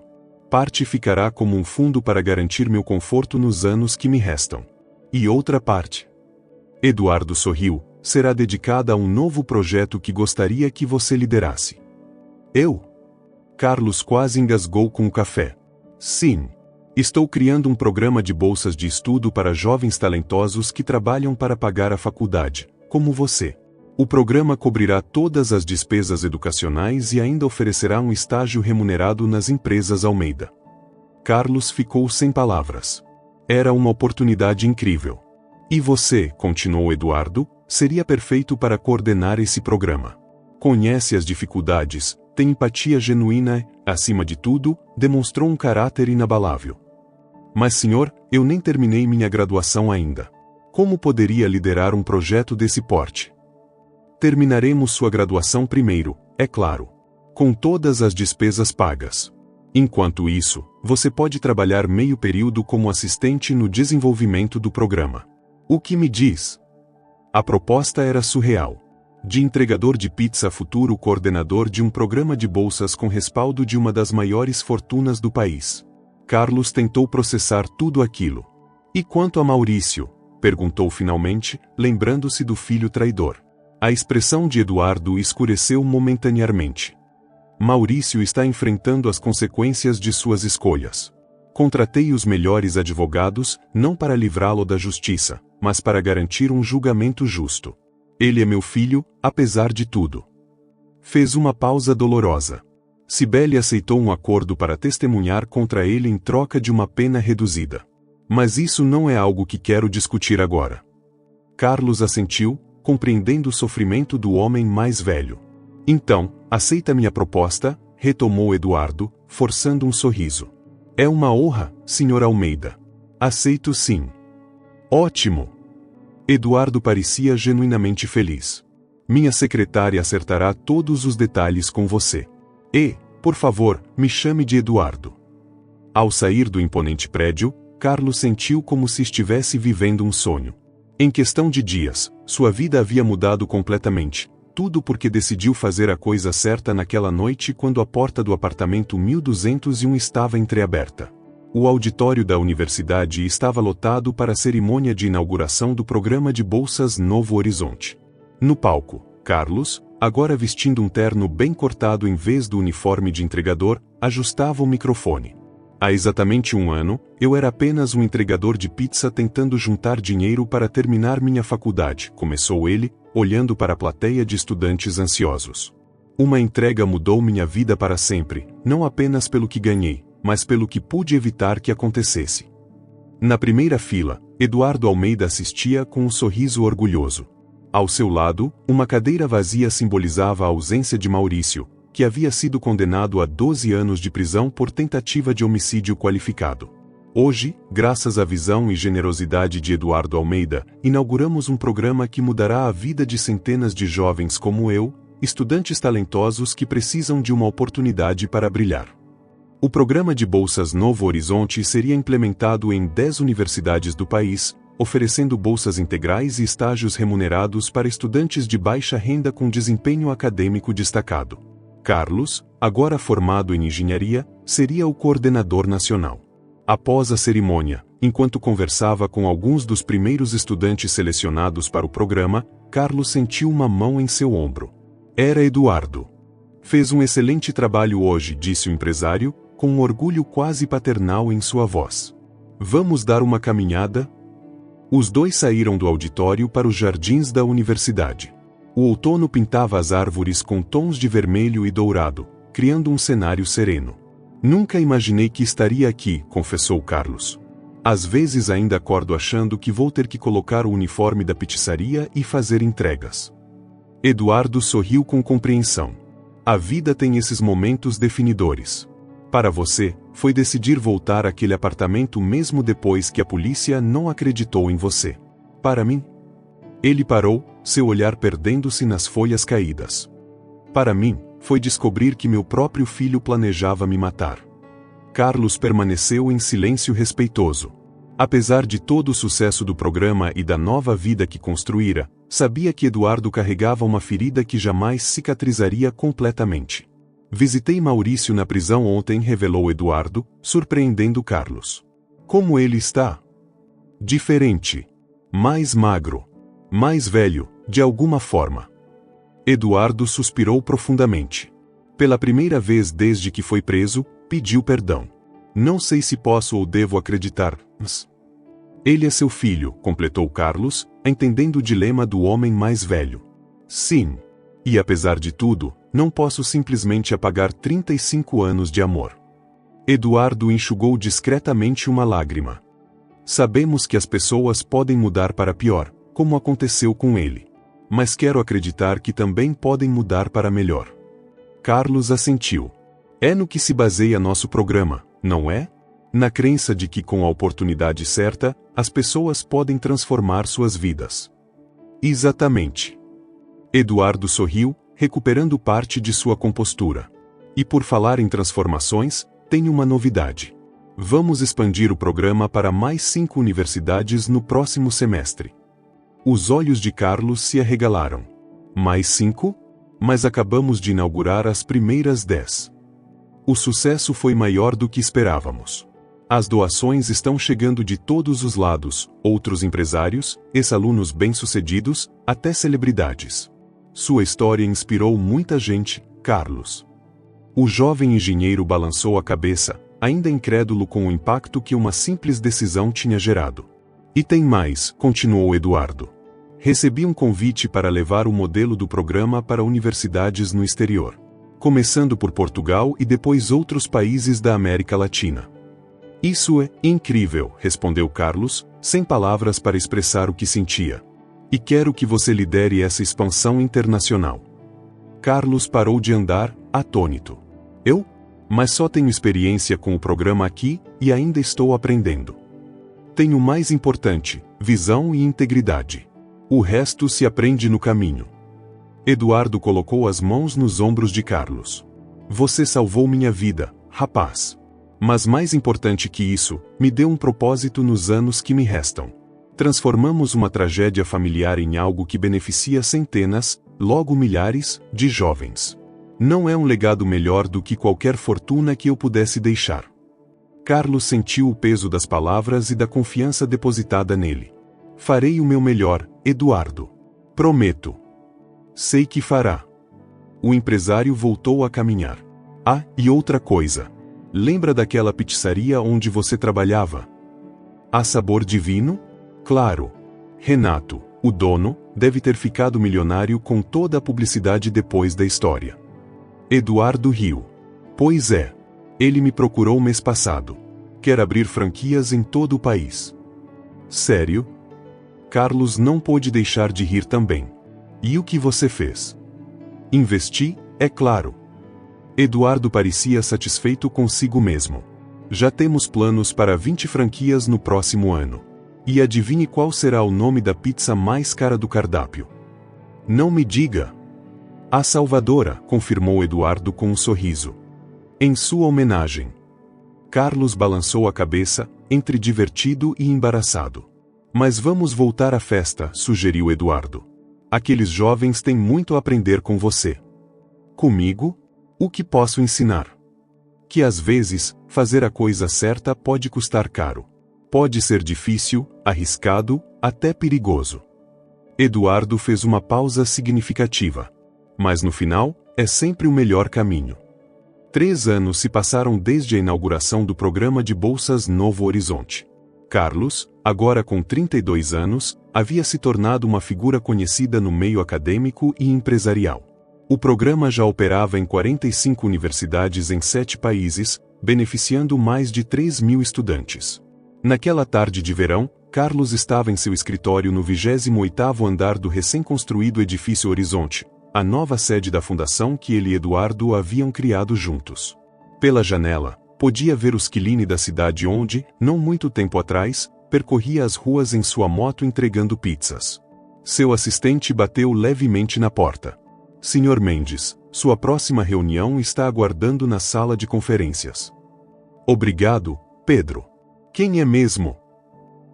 Parte ficará como um fundo para garantir meu conforto nos anos que me restam. E outra parte? Eduardo sorriu. Será dedicada a um novo projeto que gostaria que você liderasse. Eu? Carlos quase engasgou com o café. Sim. Estou criando um programa de bolsas de estudo para jovens talentosos que trabalham para pagar a faculdade, como você. O programa cobrirá todas as despesas educacionais e ainda oferecerá um estágio remunerado nas empresas Almeida. Carlos ficou sem palavras. Era uma oportunidade incrível. E você, continuou Eduardo, seria perfeito para coordenar esse programa. Conhece as dificuldades, tem empatia genuína e, acima de tudo, demonstrou um caráter inabalável. Mas senhor, eu nem terminei minha graduação ainda. Como poderia liderar um projeto desse porte? Terminaremos sua graduação primeiro, é claro. Com todas as despesas pagas. Enquanto isso, você pode trabalhar meio período como assistente no desenvolvimento do programa. O que me diz? A proposta era surreal. De entregador de pizza a futuro coordenador de um programa de bolsas com respaldo de uma das maiores fortunas do país. Carlos tentou processar tudo aquilo. E quanto a Maurício? Perguntou finalmente, lembrando-se do filho traidor. A expressão de Eduardo escureceu momentaneamente. Maurício está enfrentando as consequências de suas escolhas. Contratei os melhores advogados, não para livrá-lo da justiça, mas para garantir um julgamento justo. Ele é meu filho, apesar de tudo. Fez uma pausa dolorosa. Cibele aceitou um acordo para testemunhar contra ele em troca de uma pena reduzida. Mas isso não é algo que quero discutir agora. Carlos assentiu, compreendendo o sofrimento do homem mais velho. Então, aceita minha proposta, retomou Eduardo, forçando um sorriso. É uma honra, Sr. Almeida. Aceito sim. Ótimo. Eduardo parecia genuinamente feliz. Minha secretária acertará todos os detalhes com você. E, por favor, me chame de Eduardo. Ao sair do imponente prédio, Carlos sentiu como se estivesse vivendo um sonho. Em questão de dias, sua vida havia mudado completamente. Tudo porque decidiu fazer a coisa certa naquela noite quando a porta do apartamento 1201 estava entreaberta. O auditório da universidade estava lotado para a cerimônia de inauguração do programa de bolsas Novo Horizonte. No palco, Carlos, agora vestindo um terno bem cortado em vez do uniforme de entregador, ajustava o microfone. Há exatamente 1 ano, eu era apenas um entregador de pizza tentando juntar dinheiro para terminar minha faculdade, começou ele, olhando para a plateia de estudantes ansiosos. Uma entrega mudou minha vida para sempre, não apenas pelo que ganhei, mas pelo que pude evitar que acontecesse. Na primeira fila, Eduardo Almeida assistia com um sorriso orgulhoso. Ao seu lado, uma cadeira vazia simbolizava a ausência de Maurício, que havia sido condenado a 12 anos de prisão por tentativa de homicídio qualificado. Hoje, graças à visão e generosidade de Eduardo Almeida, inauguramos um programa que mudará a vida de centenas de jovens como eu, estudantes talentosos que precisam de uma oportunidade para brilhar. O programa de bolsas Novo Horizonte seria implementado em 10 universidades do país, oferecendo bolsas integrais e estágios remunerados para estudantes de baixa renda com desempenho acadêmico destacado. Carlos, agora formado em engenharia, seria o coordenador nacional. Após a cerimônia, enquanto conversava com alguns dos primeiros estudantes selecionados para o programa, Carlos sentiu uma mão em seu ombro. Era Eduardo. Fez um excelente trabalho hoje, disse o empresário, com um orgulho quase paternal em sua voz. Vamos dar uma caminhada? Os dois saíram do auditório para os jardins da universidade. O outono pintava as árvores com tons de vermelho e dourado, criando um cenário sereno. Nunca imaginei que estaria aqui, confessou Carlos. Às vezes ainda acordo achando que vou ter que colocar o uniforme da pizzaria e fazer entregas. Eduardo sorriu com compreensão. A vida tem esses momentos definidores. Para você, foi decidir voltar àquele apartamento mesmo depois que a polícia não acreditou em você. Para mim? Ele parou, seu olhar perdendo-se nas folhas caídas. Para mim, foi descobrir que meu próprio filho planejava me matar. Carlos permaneceu em silêncio respeitoso. Apesar de todo o sucesso do programa e da nova vida que construíra, sabia que Eduardo carregava uma ferida que jamais cicatrizaria completamente. Visitei Maurício na prisão ontem, revelou Eduardo, surpreendendo Carlos. Como ele está? Diferente. mais magro, mais velho, de alguma forma. Eduardo suspirou profundamente. Pela primeira vez desde que foi preso, pediu perdão. Não sei se posso ou devo acreditar, mas... Ele é seu filho, completou Carlos, entendendo o dilema do homem mais velho. Sim. E apesar de tudo, não posso simplesmente apagar 35 anos de amor. Eduardo enxugou discretamente uma lágrima. Sabemos que as pessoas podem mudar para pior, como aconteceu com ele. Mas quero acreditar que também podem mudar para melhor. Carlos assentiu. É no que se baseia nosso programa, não é? Na crença de que com a oportunidade certa, as pessoas podem transformar suas vidas. Exatamente. Eduardo sorriu, recuperando parte de sua compostura. E por falar em transformações, tenho uma novidade. Vamos expandir o programa para mais 5 universidades no próximo semestre. Os olhos de Carlos se arregalaram. Mais 5? Mas acabamos de inaugurar as primeiras 10. O sucesso foi maior do que esperávamos. As doações estão chegando de todos os lados, outros empresários, ex-alunos bem-sucedidos, até celebridades. Sua história inspirou muita gente, Carlos. O jovem engenheiro balançou a cabeça, ainda incrédulo com o impacto que uma simples decisão tinha gerado. E tem mais, continuou Eduardo. Recebi um convite para levar o modelo do programa para universidades no exterior. Começando por Portugal e depois outros países da América Latina. Isso é incrível, respondeu Carlos, sem palavras para expressar o que sentia. E quero que você lidere essa expansão internacional. Carlos parou de andar, atônito. Eu? Mas só tenho experiência com o programa aqui, e ainda estou aprendendo. Tenho o mais importante, visão e integridade. O resto se aprende no caminho. Eduardo colocou as mãos nos ombros de Carlos. Você salvou minha vida, rapaz. Mas mais importante que isso, me deu um propósito nos anos que me restam. Transformamos uma tragédia familiar em algo que beneficia centenas, logo milhares, de jovens. Não é um legado melhor do que qualquer fortuna que eu pudesse deixar. Carlos sentiu o peso das palavras e da confiança depositada nele. Farei o meu melhor, Eduardo. Prometo. Sei que fará. O empresário voltou a caminhar. Ah, e outra coisa. Lembra daquela pizzaria onde você trabalhava? A Sabor Divino? Claro. Renato, o dono, deve ter ficado milionário com toda a publicidade depois da história. Eduardo riu. Pois é. Ele me procurou mês passado. Quer abrir franquias em todo o país. Sério? Carlos não pôde deixar de rir também. E o que você fez? Investi, é claro. Eduardo parecia satisfeito consigo mesmo. Já temos planos para 20 franquias no próximo ano. E adivinhe qual será o nome da pizza mais cara do cardápio. Não me diga. A Salvadora, confirmou Eduardo com um sorriso. Em sua homenagem. Carlos balançou a cabeça, entre divertido e embaraçado. Mas vamos voltar à festa, sugeriu Eduardo. Aqueles jovens têm muito a aprender com você. Comigo? O que posso ensinar? Que às vezes, fazer a coisa certa pode custar caro. Pode ser difícil, arriscado, até perigoso. Eduardo fez uma pausa significativa. Mas no final, é sempre o melhor caminho. 3 anos se passaram desde a inauguração do programa de bolsas Novo Horizonte. Carlos, agora com 32 anos, havia se tornado uma figura conhecida no meio acadêmico e empresarial. O programa já operava em 45 universidades em 7 países, beneficiando mais de 3.000 estudantes. Naquela tarde de verão, Carlos estava em seu escritório no 28º andar do recém-construído edifício Horizonte, a nova sede da fundação que ele e Eduardo haviam criado juntos. Pela janela, podia ver os quilini da cidade onde, não muito tempo atrás, percorria as ruas em sua moto entregando pizzas. Seu assistente bateu levemente na porta. Sr. Mendes, sua próxima reunião está aguardando na sala de conferências. Obrigado, Pedro. Quem é mesmo?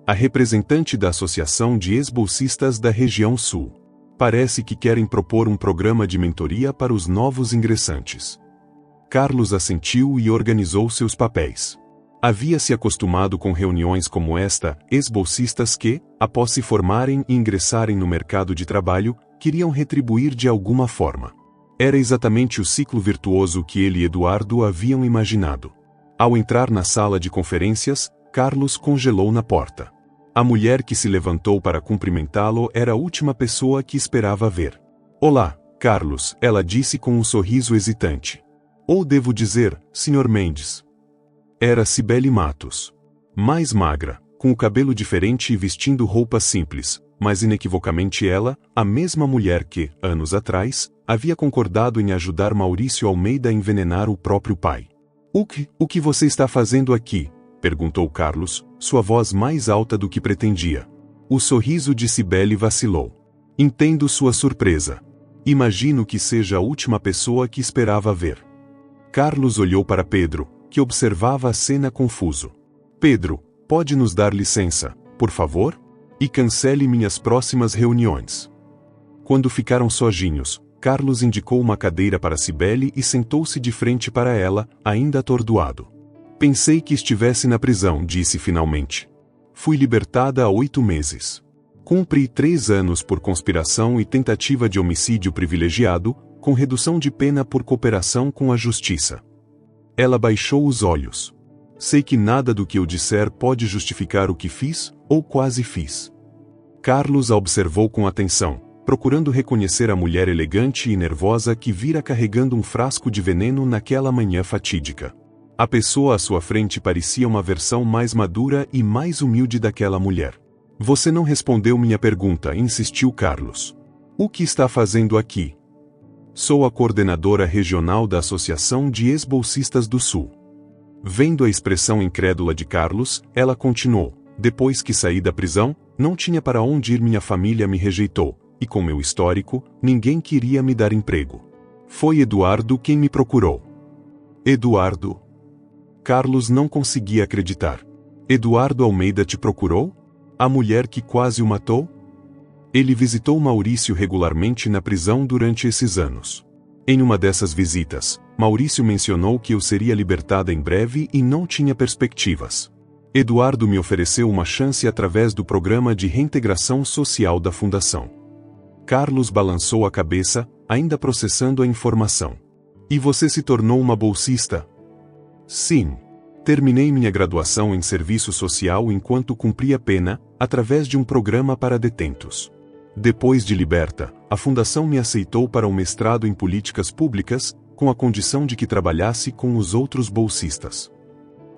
A representante da Associação de Ex-Bolsistas da Região Sul. Parece que querem propor um programa de mentoria para os novos ingressantes. Carlos assentiu e organizou seus papéis. Havia se acostumado com reuniões como esta, ex-bolsistas que, após se formarem e ingressarem no mercado de trabalho, queriam retribuir de alguma forma. Era exatamente o ciclo virtuoso que ele e Eduardo haviam imaginado. Ao entrar na sala de conferências, Carlos congelou na porta. A mulher que se levantou para cumprimentá-lo era a última pessoa que esperava ver. Olá, Carlos, ela disse com um sorriso hesitante. Ou devo dizer, Sr. Mendes. Era Cibele Matos. Mais magra, com o cabelo diferente e vestindo roupas simples, mas inequivocamente ela, a mesma mulher que, anos atrás, havia concordado em ajudar Maurício Almeida a envenenar o próprio pai. O que você está fazendo aqui? Perguntou Carlos, sua voz mais alta do que pretendia. O sorriso de Cibele vacilou. Entendo sua surpresa. Imagino que seja a última pessoa que esperava ver. Carlos olhou para Pedro, que observava a cena confuso. Pedro, pode nos dar licença, por favor? E cancele minhas próximas reuniões. Quando ficaram sozinhos, Carlos indicou uma cadeira para Cibele e sentou-se de frente para ela, ainda atordoado. Pensei que estivesse na prisão, disse finalmente. Fui libertada há 8 meses. Cumpri 3 anos por conspiração e tentativa de homicídio privilegiado, com redução de pena por cooperação com a justiça. Ela baixou os olhos. Sei que nada do que eu disser pode justificar o que fiz, ou quase fiz. Carlos a observou com atenção, procurando reconhecer a mulher elegante e nervosa que vira carregando um frasco de veneno naquela manhã fatídica. A pessoa à sua frente parecia uma versão mais madura e mais humilde daquela mulher. Você não respondeu minha pergunta, insistiu Carlos. O que está fazendo aqui? Sou a coordenadora regional da Associação de Ex-Bolsistas do Sul. Vendo a expressão incrédula de Carlos, ela continuou. Depois que saí da prisão, não tinha para onde ir, minha família me rejeitou, e com meu histórico, ninguém queria me dar emprego. Foi Eduardo quem me procurou. Eduardo? Carlos não conseguia acreditar. Eduardo Almeida te procurou? A mulher que quase o matou? Ele visitou Maurício regularmente na prisão durante esses anos. Em uma dessas visitas, Maurício mencionou que eu seria libertada em breve e não tinha perspectivas. Eduardo me ofereceu uma chance através do programa de reintegração social da Fundação. Carlos balançou a cabeça, ainda processando a informação. E você se tornou uma bolsista? Sim. Terminei minha graduação em serviço social enquanto cumpria pena, através de um programa para detentos. Depois de liberta, a Fundação me aceitou para um mestrado em políticas públicas, com a condição de que trabalhasse com os outros bolsistas.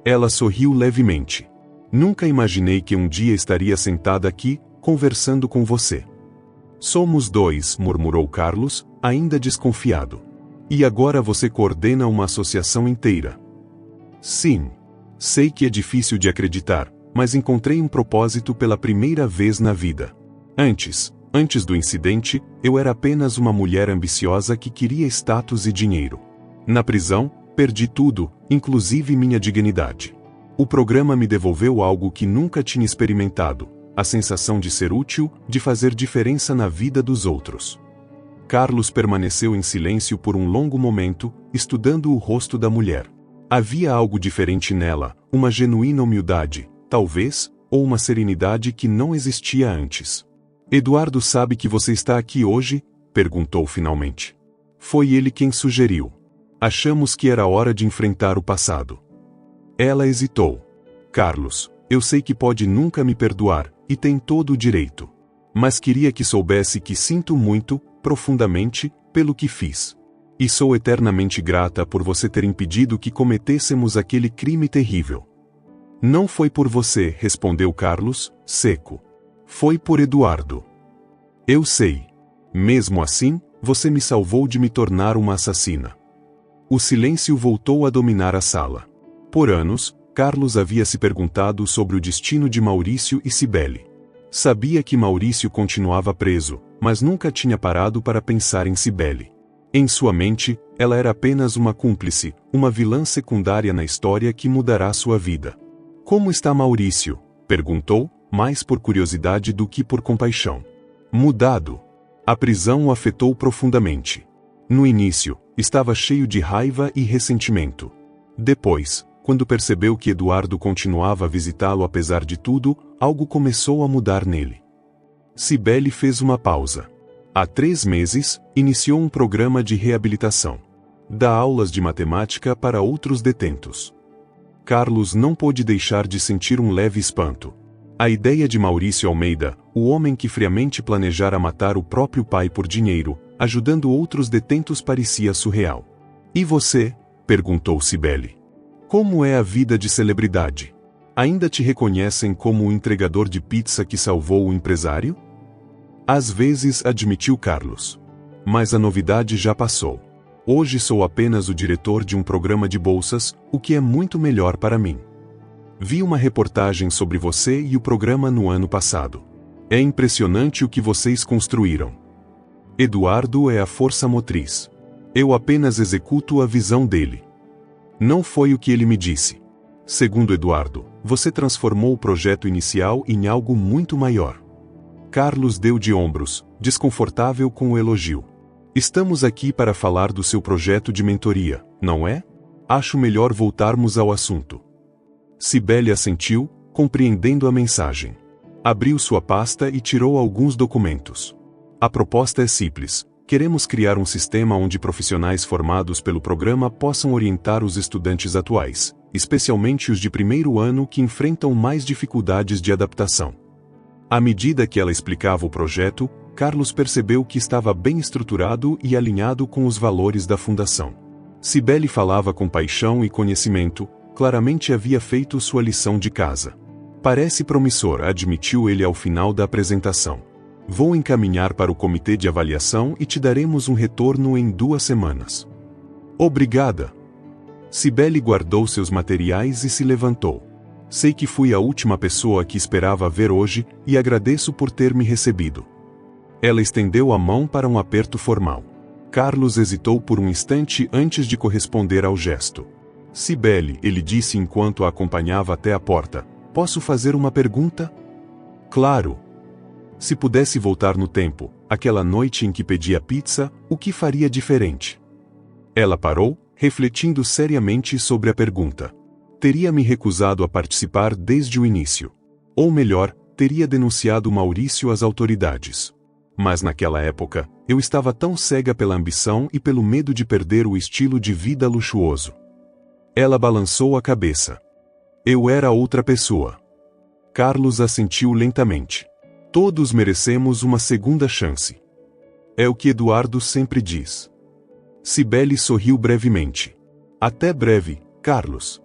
Ela sorriu levemente. Nunca imaginei que um dia estaria sentada aqui, conversando com você. Somos 2, murmurou Carlos, ainda desconfiado. E agora você coordena uma associação inteira. Sim. Sei que é difícil de acreditar, mas encontrei um propósito pela primeira vez na vida. Antes do incidente, eu era apenas uma mulher ambiciosa que queria status e dinheiro. Na prisão, perdi tudo, inclusive minha dignidade. O programa me devolveu algo que nunca tinha experimentado, a sensação de ser útil, de fazer diferença na vida dos outros. Carlos permaneceu em silêncio por um longo momento, estudando o rosto da mulher. Havia algo diferente nela, uma genuína humildade, talvez, ou uma serenidade que não existia antes. Eduardo sabe que você está aqui hoje? Perguntou finalmente. Foi ele quem sugeriu. Achamos que era hora de enfrentar o passado. Ela hesitou. Carlos, eu sei que pode nunca me perdoar, e tem todo o direito. Mas queria que soubesse que sinto muito, profundamente, pelo que fiz. E sou eternamente grata por você ter impedido que cometêssemos aquele crime terrível. Não foi por você, respondeu Carlos, seco. Foi por Eduardo. Eu sei. Mesmo assim, você me salvou de me tornar uma assassina. O silêncio voltou a dominar a sala. Por anos, Carlos havia se perguntado sobre o destino de Maurício e Cibele. Sabia que Maurício continuava preso, mas nunca tinha parado para pensar em Cibele. Em sua mente, ela era apenas uma cúmplice, uma vilã secundária na história que mudará sua vida. Como está Maurício? Perguntou, mais por curiosidade do que por compaixão. Mudado. A prisão o afetou profundamente. No início, estava cheio de raiva e ressentimento. Depois, Quando percebeu que Eduardo continuava a visitá-lo apesar de tudo, algo começou a mudar nele. Cibele fez uma pausa. Há 3 meses, iniciou um programa de reabilitação. Dá aulas de matemática para outros detentos. Carlos não pôde deixar de sentir um leve espanto. A ideia de Maurício Almeida, o homem que friamente planejara matar o próprio pai por dinheiro, ajudando outros detentos, parecia surreal. E você? Perguntou Cibele. Como é a vida de celebridade? Ainda te reconhecem como o entregador de pizza que salvou o empresário? Às vezes, admitiu Carlos. Mas a novidade já passou. Hoje sou apenas o diretor de um programa de bolsas, o que é muito melhor para mim. Vi uma reportagem sobre você e o programa no ano passado. É impressionante o que vocês construíram. Eduardo é a força motriz. Eu apenas executo a visão dele. Não foi o que ele me disse. Segundo Eduardo, você transformou o projeto inicial em algo muito maior. Carlos deu de ombros, desconfortável com o elogio. Estamos aqui para falar do seu projeto de mentoria, não é? Acho melhor voltarmos ao assunto. Cibele assentiu, compreendendo a mensagem. Abriu sua pasta e tirou alguns documentos. A proposta é simples. Queremos criar um sistema onde profissionais formados pelo programa possam orientar os estudantes atuais, especialmente os de primeiro ano que enfrentam mais dificuldades de adaptação. À medida que ela explicava o projeto, Carlos percebeu que estava bem estruturado e alinhado com os valores da fundação. Cibele falava com paixão e conhecimento, claramente havia feito sua lição de casa. Parece promissor, admitiu ele ao final da apresentação. Vou encaminhar para o comitê de avaliação e te daremos um retorno em 2 semanas. Obrigada. Cibele guardou seus materiais e se levantou. Sei que fui a última pessoa que esperava ver hoje e agradeço por ter me recebido. Ela estendeu a mão para um aperto formal. Carlos hesitou por um instante antes de corresponder ao gesto. Cibele, ele disse enquanto a acompanhava até a porta, posso fazer uma pergunta? Claro. Se pudesse voltar no tempo, aquela noite em que pedi a pizza, o que faria diferente? Ela parou, refletindo seriamente sobre a pergunta. Teria me recusado a participar desde o início. Ou melhor, teria denunciado Maurício às autoridades. Mas naquela época, eu estava tão cega pela ambição e pelo medo de perder o estilo de vida luxuoso. Ela balançou a cabeça. Eu era outra pessoa. Carlos assentiu lentamente. Todos merecemos uma segunda chance. É o que Eduardo sempre diz. Cibele sorriu brevemente. Até breve, Carlos.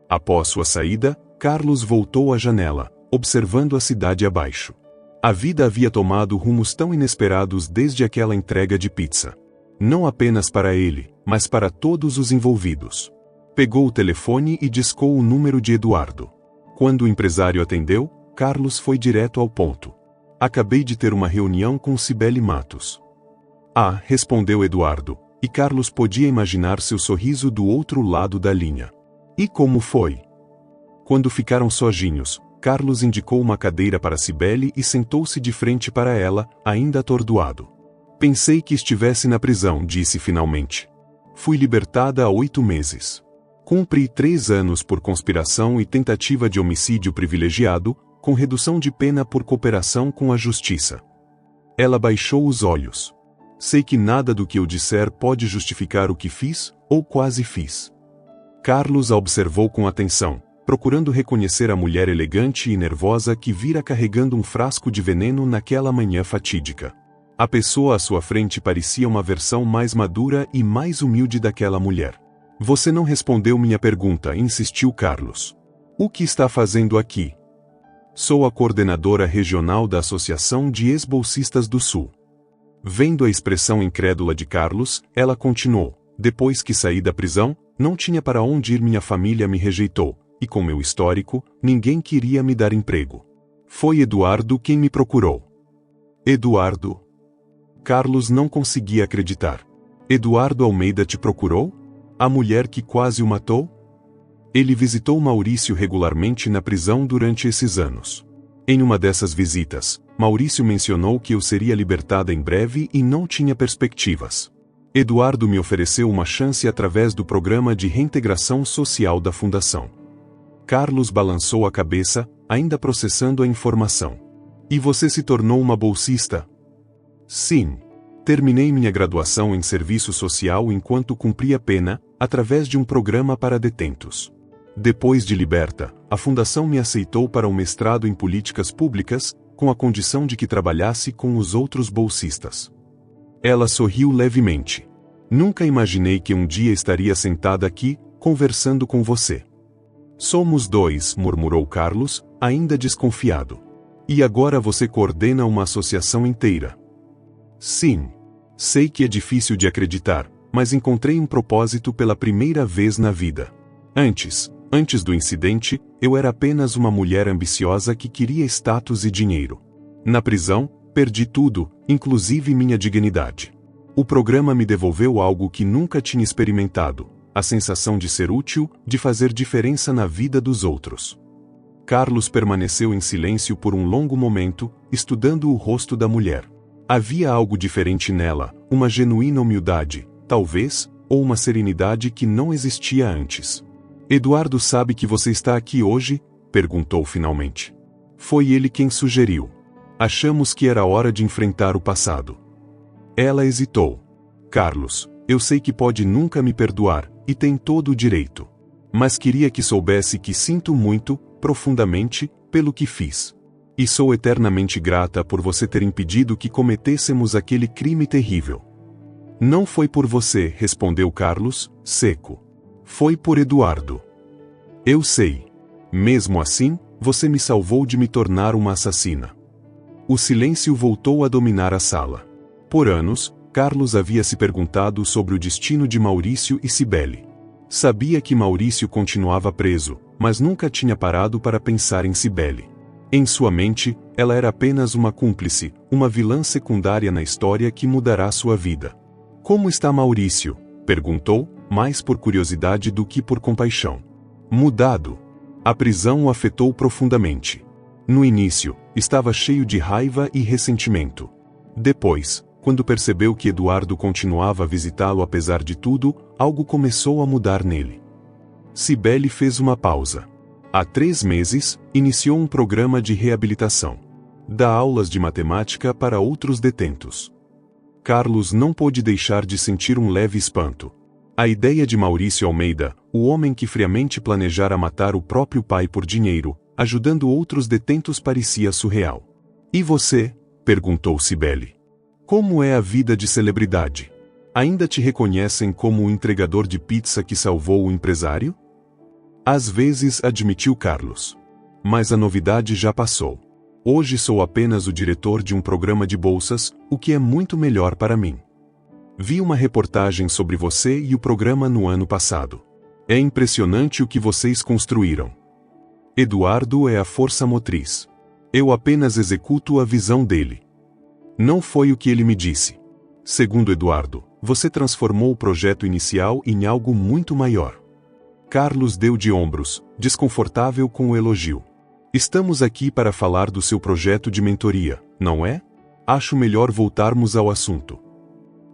Após sua saída, Carlos voltou à janela, observando a cidade abaixo. A vida havia tomado rumos tão inesperados desde aquela entrega de pizza. Não apenas para ele, mas para todos os envolvidos. Pegou o telefone e discou o número de Eduardo. Quando o empresário atendeu, Carlos foi direto ao ponto. Acabei de ter uma reunião com Cibele Matos. Ah, respondeu Eduardo, e Carlos podia imaginar seu sorriso do outro lado da linha. E como foi? Quando ficaram sozinhos, Carlos indicou uma cadeira para Cibele e sentou-se de frente para ela, ainda atordoado. Pensei que estivesse na prisão, disse finalmente. Fui libertada há 8 meses. Cumpri 3 anos por conspiração e tentativa de homicídio privilegiado, com redução de pena por cooperação com a justiça. Ela baixou os olhos. Sei que nada do que eu disser pode justificar o que fiz, ou quase fiz. Carlos a observou com atenção, procurando reconhecer a mulher elegante e nervosa que vira carregando um frasco de veneno naquela manhã fatídica. A pessoa à sua frente parecia uma versão mais madura e mais humilde daquela mulher. Você não respondeu minha pergunta, insistiu Carlos. O que está fazendo aqui? Sou a coordenadora regional da Associação de Ex-Bolsistas do Sul. Vendo a expressão incrédula de Carlos, ela continuou. Depois que saí da prisão, não tinha para onde ir, minha família me rejeitou. E com meu histórico, ninguém queria me dar emprego. Foi Eduardo quem me procurou. Eduardo? Carlos não conseguia acreditar. Eduardo Almeida te procurou? A mulher que quase o matou? Ele visitou Maurício regularmente na prisão durante esses anos. Em uma dessas visitas, Maurício mencionou que eu seria libertada em breve e não tinha perspectivas. Eduardo me ofereceu uma chance através do programa de reintegração social da Fundação. Carlos balançou a cabeça, ainda processando a informação. E você se tornou uma bolsista? Sim. Terminei minha graduação em serviço social enquanto cumpria pena, através de um programa para detentos. Depois de liberta, a Fundação me aceitou para um mestrado em políticas públicas, com a condição de que trabalhasse com os outros bolsistas. Ela sorriu levemente. Nunca imaginei que um dia estaria sentada aqui, conversando com você. Somos dois, murmurou Carlos, ainda desconfiado. E agora você coordena uma associação inteira. Sim. Sei que é difícil de acreditar, mas encontrei um propósito pela primeira vez na vida. Antes do incidente, eu era apenas uma mulher ambiciosa que queria status e dinheiro. Na prisão, perdi tudo, inclusive minha dignidade. O programa me devolveu algo que nunca tinha experimentado, a sensação de ser útil, de fazer diferença na vida dos outros. Carlos permaneceu em silêncio por um longo momento, estudando o rosto da mulher. Havia algo diferente nela, uma genuína humildade, talvez, ou uma serenidade que não existia antes. Eduardo sabe que você está aqui hoje? Perguntou finalmente. Foi ele quem sugeriu. Achamos que era hora de enfrentar o passado. Ela hesitou. Carlos, eu sei que pode nunca me perdoar, e tem todo o direito. Mas queria que soubesse que sinto muito, profundamente, pelo que fiz. E sou eternamente grata por você ter impedido que cometêssemos aquele crime terrível. Não foi por você, respondeu Carlos, seco. Foi por Eduardo. Eu sei. Mesmo assim, você me salvou de me tornar uma assassina. O silêncio voltou a dominar a sala. Por anos, Carlos havia se perguntado sobre o destino de Maurício e Cibele. Sabia que Maurício continuava preso, mas nunca tinha parado para pensar em Cibele. Em sua mente, ela era apenas uma cúmplice, uma vilã secundária na história que mudará sua vida. Como está Maurício? Perguntou, mais por curiosidade do que por compaixão. Mudado. A prisão o afetou profundamente. No início, estava cheio de raiva e ressentimento. Depois, quando percebeu que Eduardo continuava a visitá-lo apesar de tudo, algo começou a mudar nele. Cibele fez uma pausa. Há 3 meses, iniciou um programa de reabilitação. Dá aulas de matemática para outros detentos. Carlos não pôde deixar de sentir um leve espanto. A ideia de Maurício Almeida, o homem que friamente planejara matar o próprio pai por dinheiro, ajudando outros detentos, parecia surreal. E você? Perguntou Cibele. Como é a vida de celebridade? Ainda te reconhecem como o entregador de pizza que salvou o empresário? Às vezes, admitiu Carlos. Mas a novidade já passou. Hoje sou apenas o diretor de um programa de bolsas, o que é muito melhor para mim. Vi uma reportagem sobre você e o programa no ano passado. É impressionante o que vocês construíram. Eduardo é a força motriz. Eu apenas executo a visão dele. Não foi o que ele me disse. Segundo Eduardo, você transformou o projeto inicial em algo muito maior. Carlos deu de ombros, desconfortável com o elogio. Estamos aqui para falar do seu projeto de mentoria, não é? Acho melhor voltarmos ao assunto.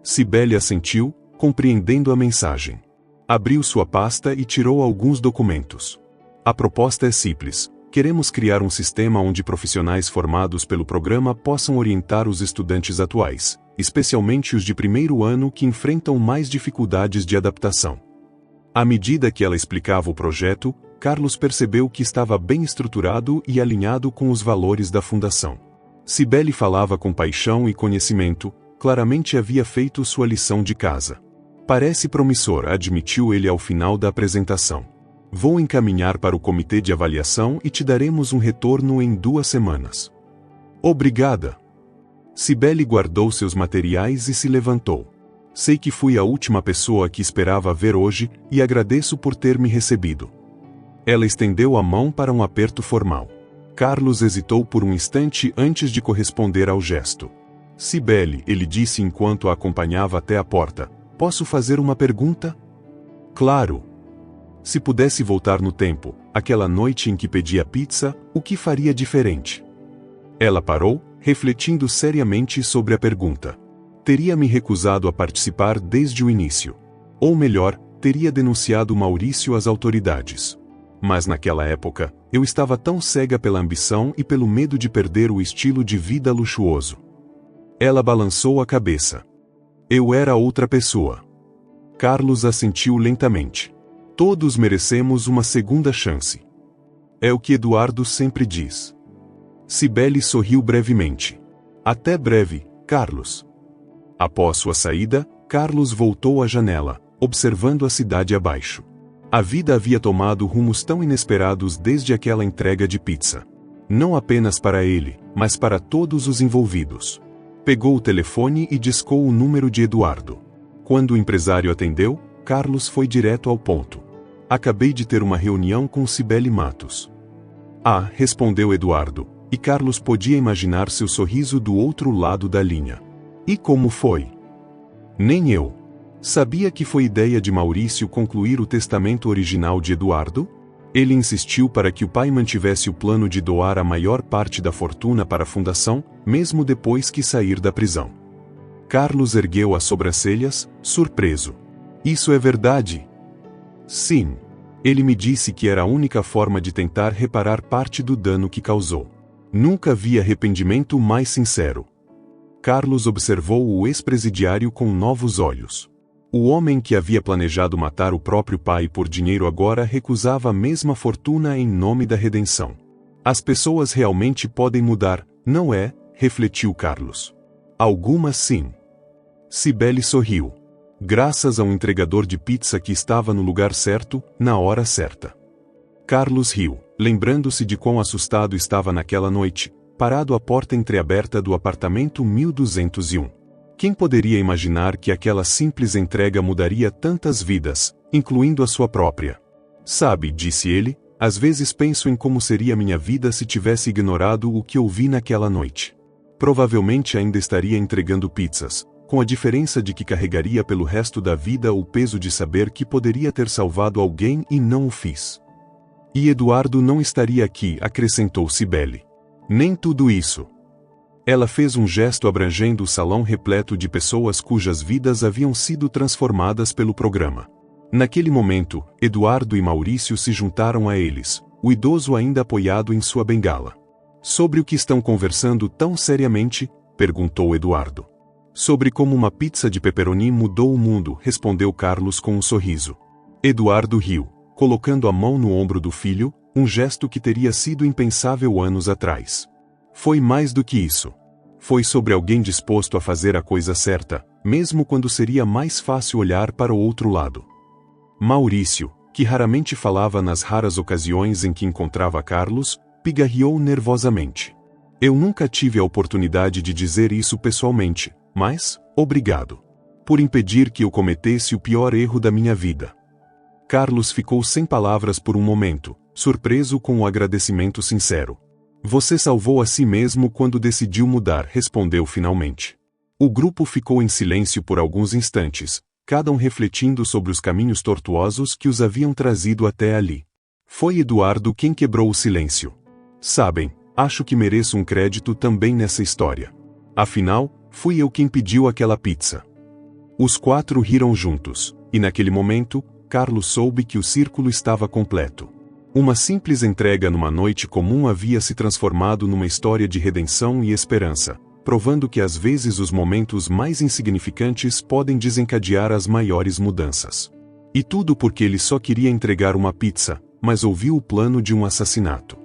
Cibele assentiu, compreendendo a mensagem. Abriu sua pasta e tirou alguns documentos. A proposta é simples. Queremos criar um sistema onde profissionais formados pelo programa possam orientar os estudantes atuais, especialmente os de primeiro ano que enfrentam mais dificuldades de adaptação. À medida que ela explicava o projeto, Carlos percebeu que estava bem estruturado e alinhado com os valores da Fundação. Cibele falava com paixão e conhecimento, claramente havia feito sua lição de casa. Parece promissor, admitiu ele ao final da apresentação. Vou encaminhar para o comitê de avaliação e te daremos um retorno em 2 semanas. Obrigada. Cibele guardou seus materiais e se levantou. Sei que fui a última pessoa que esperava ver hoje e agradeço por ter me recebido. Ela estendeu a mão para um aperto formal. Carlos hesitou por um instante antes de corresponder ao gesto. Cibele, ele disse enquanto a acompanhava até a porta, posso fazer uma pergunta? Claro. Se pudesse voltar no tempo, aquela noite em que pedi a pizza, o que faria diferente? Ela parou, refletindo seriamente sobre a pergunta. Teria me recusado a participar desde o início. Ou melhor, teria denunciado Maurício às autoridades. Mas naquela época, eu estava tão cega pela ambição e pelo medo de perder o estilo de vida luxuoso. Ela balançou a cabeça. Eu era outra pessoa. Carlos assentiu lentamente. Todos merecemos uma segunda chance. É o que Eduardo sempre diz. Cibele sorriu brevemente. Até breve, Carlos. Após sua saída, Carlos voltou à janela, observando a cidade abaixo. A vida havia tomado rumos tão inesperados desde aquela entrega de pizza. Não apenas para ele, mas para todos os envolvidos. Pegou o telefone e discou o número de Eduardo. Quando o empresário atendeu, Carlos foi direto ao ponto. Acabei de ter uma reunião com Cibele Matos. Ah, respondeu Eduardo, e Carlos podia imaginar seu sorriso do outro lado da linha. E como foi? Nem eu. Sabia que foi ideia de Maurício concluir o testamento original de Eduardo? Ele insistiu para que o pai mantivesse o plano de doar a maior parte da fortuna para a fundação, mesmo depois que sair da prisão. Carlos ergueu as sobrancelhas, surpreso. Isso é verdade? Sim. Ele me disse que era a única forma de tentar reparar parte do dano que causou. Nunca vi arrependimento mais sincero. Carlos observou o ex-presidiário com novos olhos. O homem que havia planejado matar o próprio pai por dinheiro agora recusava a mesma fortuna em nome da redenção. As pessoas realmente podem mudar, não é? Refletiu Carlos. Algumas sim. Cibele sorriu. Graças a um entregador de pizza que estava no lugar certo, na hora certa. Carlos riu, lembrando-se de quão assustado estava naquela noite, parado à porta entreaberta do apartamento 1201. Quem poderia imaginar que aquela simples entrega mudaria tantas vidas, incluindo a sua própria? Sabe, disse ele, às vezes penso em como seria minha vida se tivesse ignorado o que ouvi naquela noite. Provavelmente ainda estaria entregando pizzas, com a diferença de que carregaria pelo resto da vida o peso de saber que poderia ter salvado alguém e não o fiz. E Eduardo não estaria aqui, acrescentou Cibele. Nem tudo isso. Ela fez um gesto abrangendo o salão repleto de pessoas cujas vidas haviam sido transformadas pelo programa. Naquele momento, Eduardo e Maurício se juntaram a eles, o idoso ainda apoiado em sua bengala. Sobre o que estão conversando tão seriamente? Perguntou Eduardo. Sobre como uma pizza de pepperoni mudou o mundo, respondeu Carlos com um sorriso. Eduardo riu, colocando a mão no ombro do filho, um gesto que teria sido impensável anos atrás. Foi mais do que isso. Foi sobre alguém disposto a fazer a coisa certa, mesmo quando seria mais fácil olhar para o outro lado. Maurício, que raramente falava nas raras ocasiões em que encontrava Carlos, pigarreou nervosamente. Eu nunca tive a oportunidade de dizer isso pessoalmente, mas, obrigado. Por impedir que eu cometesse o pior erro da minha vida. Carlos ficou sem palavras por um momento, surpreso com o agradecimento sincero. Você salvou a si mesmo quando decidiu mudar, respondeu finalmente. O grupo ficou em silêncio por alguns instantes, cada um refletindo sobre os caminhos tortuosos que os haviam trazido até ali. Foi Eduardo quem quebrou o silêncio. Sabem, acho que mereço um crédito também nessa história. Afinal, fui eu quem pediu aquela pizza. Os quatro riram juntos, e naquele momento, Carlos soube que o círculo estava completo. Uma simples entrega numa noite comum havia se transformado numa história de redenção e esperança, provando que às vezes os momentos mais insignificantes podem desencadear as maiores mudanças. E tudo porque ele só queria entregar uma pizza, mas ouviu o plano de um assassinato.